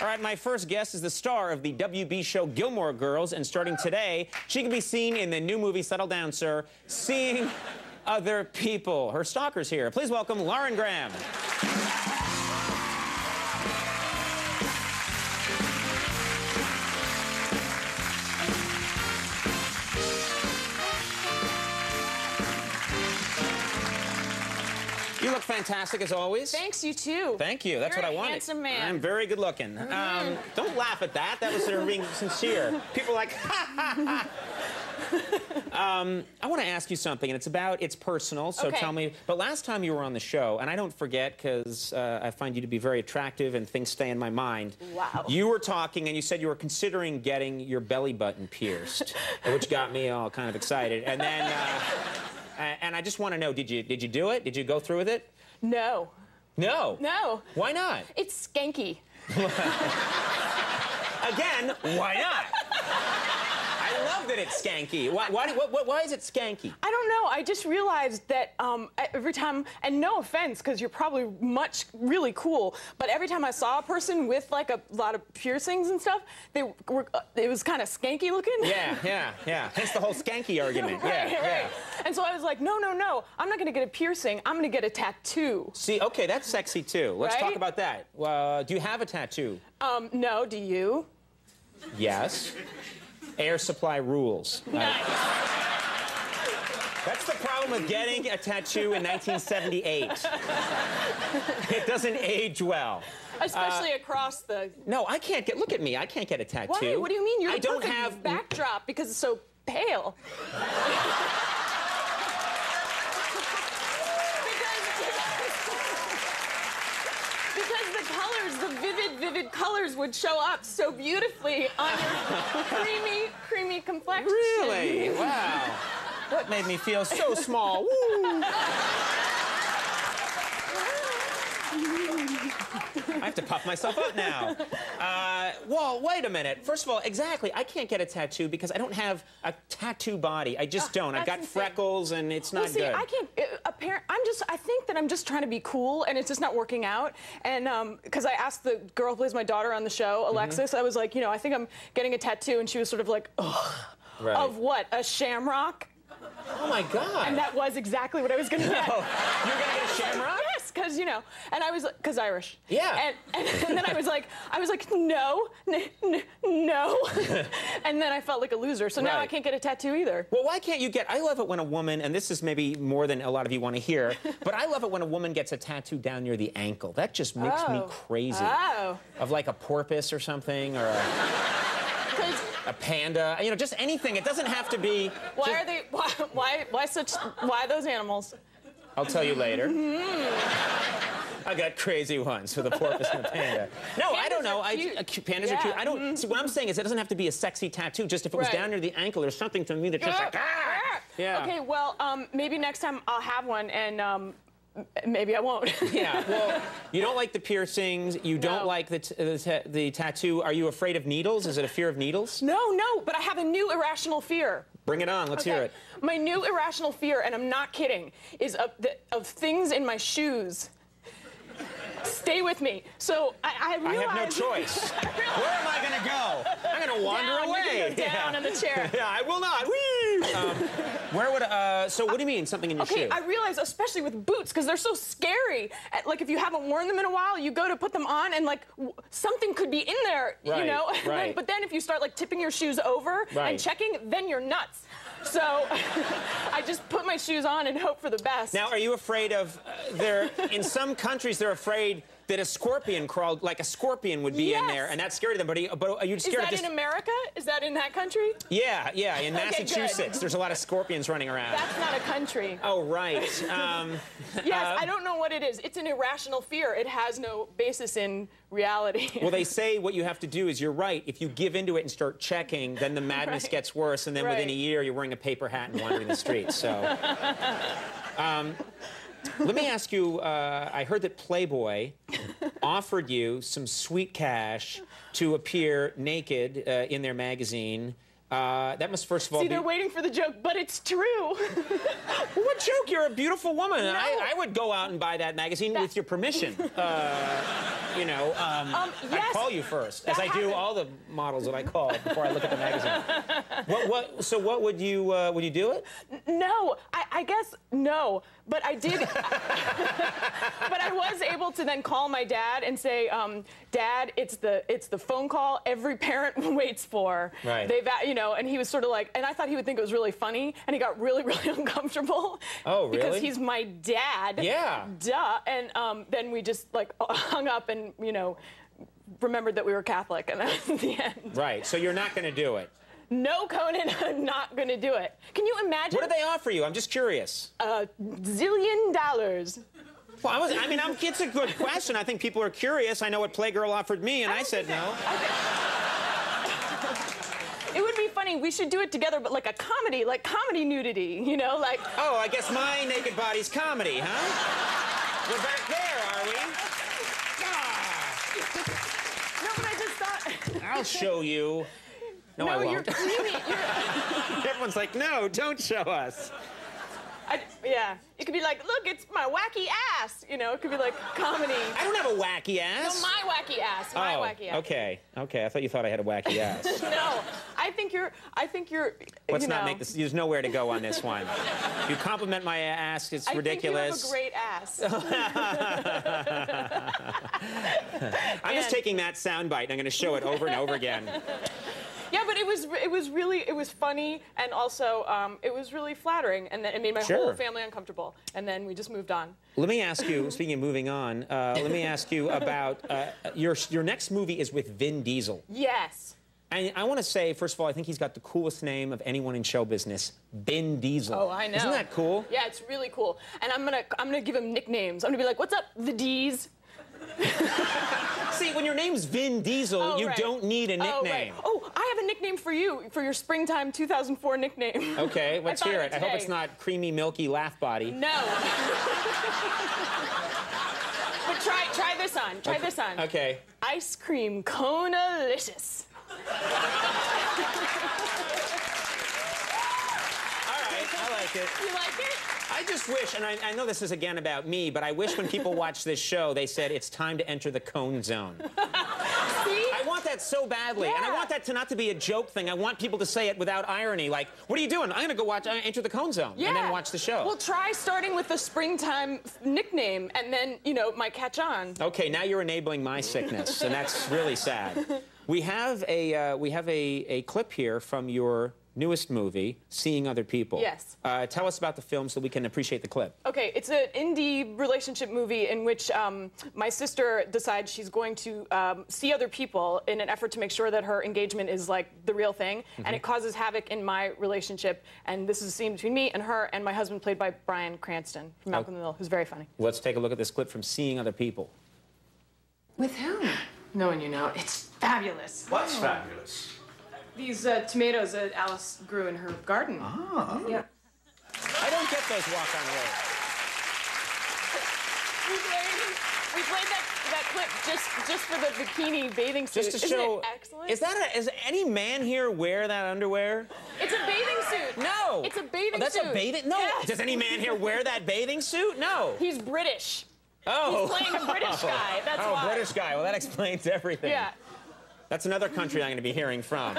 All right, my first guest is the star of the WB show Gilmore Girls, and starting today, she can be seen in the new movie, Settle Down, Sir, Seeing Other People. Her stalker's here. Please welcome Lauren Graham. You look fantastic, as always. Thanks, you too. Thank you. That's You're what I a wanted. handsome man. I'm very good looking. Don't laugh at that. That was sort of being sincere. People are like, ha, ha, ha. I want to ask you something, and it's personal, so okay. Tell me. But last time you were on the show, and I don't forget because I find you to be very attractive and things stay in my mind. Wow. You were talking, and you said you were considering getting your belly button pierced, which got me all kind of excited. And then... and I just want to know, did you do it? Did you go through with it? No. No? No. Why not? It's skanky. Again, why not? I love that it's skanky. Why is it skanky? I don't know. I just realized that every time, and no offense, because you're probably really cool, but every time I saw a person with like a lot of piercings and stuff, it was kind of skanky looking. Yeah. Hence the whole skanky argument. Right. Yeah. And so I was like, no. I'm not going to get a piercing. I'm going to get a tattoo. See, okay, that's sexy too. Let's talk about that. Do you have a tattoo? No. Do you? Yes. Air supply rules. Nice. That's the problem with getting a tattoo in 1978. It doesn't age well. Especially across the... No, I can't get... Look at me. I can't get a tattoo. Why? What do you mean? You're I the don't perfect have backdrop because it's so pale. Vivid colors would show up so beautifully on your creamy complexion. Really? Wow. That made me feel so small. Woo. I have to puff myself up now. Well, wait a minute. First of all, exactly, I can't get a tattoo because I don't have a tattoo body. I just don't. I've got insane. freckles, and it's not see, good. I can't. I think that I'm just trying to be cool, and it's just not working out. And because I asked the girl who plays my daughter on the show, Alexis, I was like, I think I'm getting a tattoo, and she was sort of like, ugh. Right. Of what? A shamrock? Oh my God. And that was exactly what I was gonna get. You're gonna get a shamrock? Yes, because and I was because Irish. Yeah. And then I was like, no. And then I felt like a loser. So now I can't get a tattoo either. Well, why can't you get? I love it when a woman, and this is maybe more than a lot of you want to hear, but I love it when a woman gets a tattoo down near the ankle. That just makes me crazy. Oh. Of like a porpoise or something, or a panda, just anything. It doesn't have to be. Why those animals? I'll tell you later. I got crazy ones with a porpoise and a panda. No, Pandas I don't know. Pandas are cute. I don't. See, what I'm saying is, it doesn't have to be a sexy tattoo. Just if it was down near the ankle, there's something to me that's just like, ah! Yeah. Okay, well, maybe next time I'll have one, and maybe I won't. Yeah. Well, you don't like the piercings. You don't like the tattoo. Are you afraid of needles? Is it a fear of needles? No, but I have a new irrational fear. Bring it on. Let's hear it. My new irrational fear, and I'm not kidding, is of things in my shoes. Stay with me. So I realized... I have no choice. Where am I going to go? I'm going to wander away. You can go down in the chair. Yeah, I will not. Where would... so what do you mean, something in your shoe? Okay, I realize, especially with boots, because they're so scary. Like, if you haven't worn them in a while, you go to put them on, and, like, something could be in there, Right. But then if you start, like, tipping your shoes over and checking, then you're nuts. So I just put my shoes on and hope for the best. Now, are you afraid of... in some countries, they're afraid that a scorpion crawled, like a scorpion would be in there, and that's scary to them. But are you scared? Is that in America? Is that in that country? Yeah. In Massachusetts, there's a lot of scorpions running around. That's not a country. Oh, right. Yes, I don't know what it is. It's an irrational fear. It has no basis in reality. Well, they say what you have to do is, you're right, if you give into it and start checking, then the madness gets worse, and then within a year, you're wearing a paper hat and wandering the streets. So, let me ask you, I heard that Playboy offered you some sweet cash to appear naked in their magazine. That must first of all See, they're waiting for the joke, but it's true. What joke? You're a beautiful woman. No. I would go out and buy that magazine with your permission. you know, yes. I'd call you first, as I do all the models that I call before I look at the magazine. So what would you do it? No, I guess no, but I did. But I was able to then call my dad and say, Dad, it's the phone call every parent waits for. Right. You know, and he was sort of like, and I thought he would think it was really funny, and he got really, really uncomfortable. Oh, really? Because he's my dad. Yeah. Duh. And then we just like hung up and, you know, remembered that we were Catholic, and that was the end. Right. So you're not going to do it. No, Conan, I'm not going to do it. Can you imagine? What did they offer you? I'm just curious. $1 zillion. Well, it's a good question. I think people are curious. I know what Playgirl offered me, and I said no. It would be funny. We should do it together, but like comedy nudity, you know, like. Oh, I guess my naked body's comedy, huh? We're back there, are we? No, but I just thought. I'll show you. No, I won't. You're creamy. Everyone's like, no, don't show us. Yeah. It could be like, look, it's my wacky ass. You know, it could be like comedy. I don't have a wacky ass. No, my wacky ass. My wacky ass. Okay. Okay. I thought you thought I had a wacky ass. No, I think you're. Let's not make this. There's nowhere to go on this one. You compliment my ass. It's ridiculous. I think you have a great ass. I'm just taking that soundbite and I'm going to show it over and over again. Yeah, but it was funny, and also it was really flattering, and then it made my whole family uncomfortable, and then we just moved on. Let me ask you, speaking of moving on, let me ask you about your next movie is with Vin Diesel. Yes. And I want to say, first of all, I think he's got the coolest name of anyone in show business, Vin Diesel. Oh, I know. Isn't that cool? Yeah, it's really cool. And I'm gonna give him nicknames. I'm gonna be like, what's up, the D's? See, when your name's Vin Diesel, you don't need a nickname. Oh, I have a nickname for you, for your springtime 2004 nickname. Okay, let's hear it. I hope it's not creamy, milky laugh body. No. But try this on. Try this on. Okay. Ice cream Conalicious. All right, I like it. You like it? I just wish, and I know this is again about me, but I wish when people watch this show, they said, it's time to enter the cone zone. See? I want that so badly, and I want that to not to be a joke thing. I want people to say it without irony, like, what are you doing? I'm going to go watch Enter the Cone Zone, and then watch the show. Well, try starting with the springtime nickname, and then, you know, it might catch on. Okay, now you're enabling my sickness, and that's really sad. We have a clip here from your newest movie, Seeing Other People. Yes. Tell us about the film so we can appreciate the clip. Okay, it's an indie relationship movie in which my sister decides she's going to see other people in an effort to make sure that her engagement is like the real thing, and it causes havoc in my relationship. And this is a scene between me and her and my husband, played by Bryan Cranston from Malcolm in the Middle, who's very funny. Let's take a look at this clip from Seeing Other People. With whom? No one you know. It's fabulous. What's fabulous? These tomatoes that Alice grew in her garden. Ah. Yeah. I don't get those walk-on roads. We played that clip just for the bikini bathing suit. Just to show. Isn't it excellent? Is any man here wear that underwear? It's a bathing suit. No. It's a bathing that's suit. A bathing? No. Yes. Does any man here wear that bathing suit? No. He's British. Oh. He's playing a British guy. That's why. British guy. Well, that explains everything. Yeah. That's another country I'm going to be hearing from.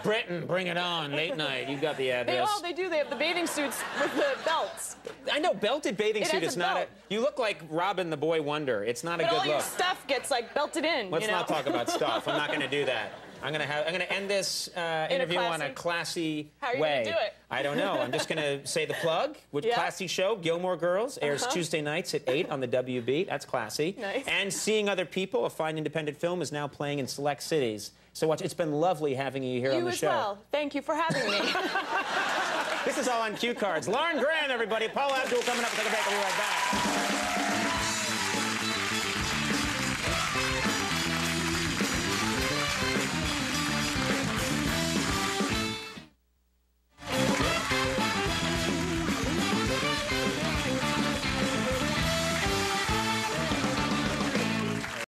Britain, bring it on, late night. You got the address. They do. They have the bathing suits with the belts. I know, belted bathing suit is not belt. You look like Robin the Boy Wonder. It's not a good look. But all your stuff gets like belted in. Let's not talk about stuff. I'm not going to do that. I'm gonna end this interview on a classy How are you way. gonna do it? I don't know. I'm just gonna say the plug. Classy show, Gilmore Girls, airs Tuesday nights at 8 on the WB. That's classy. Nice. And Seeing Other People, a fine independent film, is now playing in select cities. So watch. It's been lovely having you here on the show. You as well. Thank you for having me. This is all on cue cards. Lauren Graham, everybody. Paul Abdul coming up. We'll take a break. We'll be right back.